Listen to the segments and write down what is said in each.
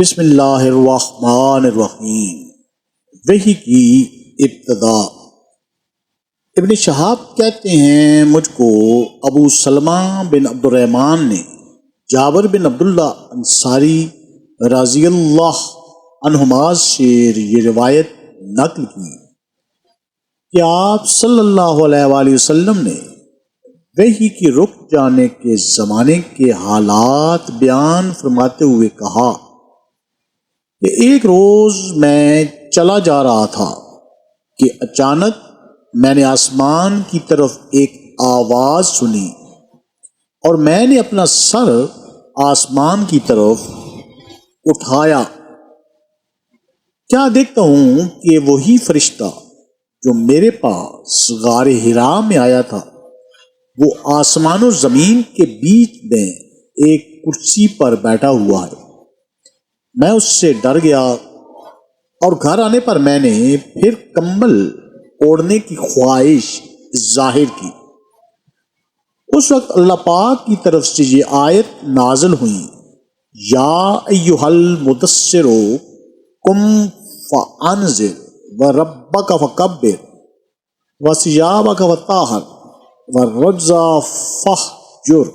بسم اللہ الرحمن الرحیم۔ وحی کی ابتدا۔ ابن شہاب کہتے ہیں مجھ کو ابو سلمہ بن عبد الرحمن نے جابر بن عبداللہ انصاری رضی اللہ عنہما سے یہ روایت نقل کی کہ آپ صلی اللہ علیہ وآلہ وسلم نے وحی کی رک جانے کے زمانے کے حالات بیان فرماتے ہوئے کہا کہ ایک روز میں چلا جا رہا تھا کہ اچانک میں نے آسمان کی طرف ایک آواز سنی اور میں نے اپنا سر آسمان کی طرف اٹھایا۔ کیا دیکھتا ہوں کہ وہی فرشتہ جو میرے پاس غار حرا میں آیا تھا وہ آسمان و زمین کے بیچ میں ایک کرسی پر بیٹھا ہوا ہے۔ میں اس سے ڈر گیا اور گھر آنے پر میں نے پھر کمبل اوڑھنے کی خواہش ظاہر کی۔ اس وقت اللہ پاک کی طرف سے یہ آیت نازل ہوئی، یا ایھا المدثر قم فانذر وربک فکبر وثیابک فطہر والرجز فاہجر۔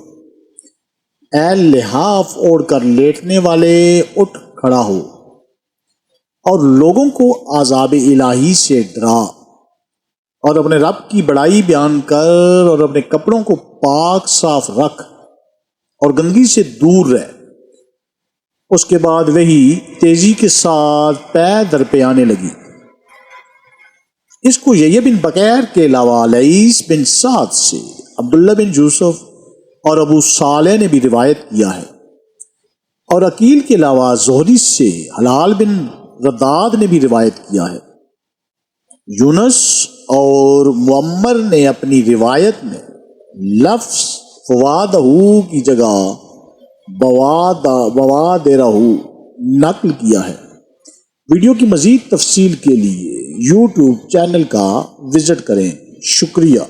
اے لحاف اوڑھ کر لیٹنے والے اٹھ کھڑا ہو اور لوگوں کو عذاب الہی سے ڈرا اور اپنے رب کی بڑائی بیان کر اور اپنے کپڑوں کو پاک صاف رکھ اور گندگی سے دور رہ۔ اس کے بعد وہی تیزی کے ساتھ پے در پہ آنے لگی۔ اس کو یحییٰ بن بکیر کے علاوہ لیث بن سعد سے عبداللہ بن یوسف اور ابو صالح نے بھی روایت کیا ہے، اور عقیل کے علاوہ زہری سے حلال بن رداد نے بھی روایت کیا ہے۔ یونس اور معمر نے اپنی روایت میں لفظ فوادہ کی جگہ بوادرہ نقل کیا ہے۔ ویڈیو کی مزید تفصیل کے لیے یوٹیوب چینل کا وزٹ کریں۔ شکریہ۔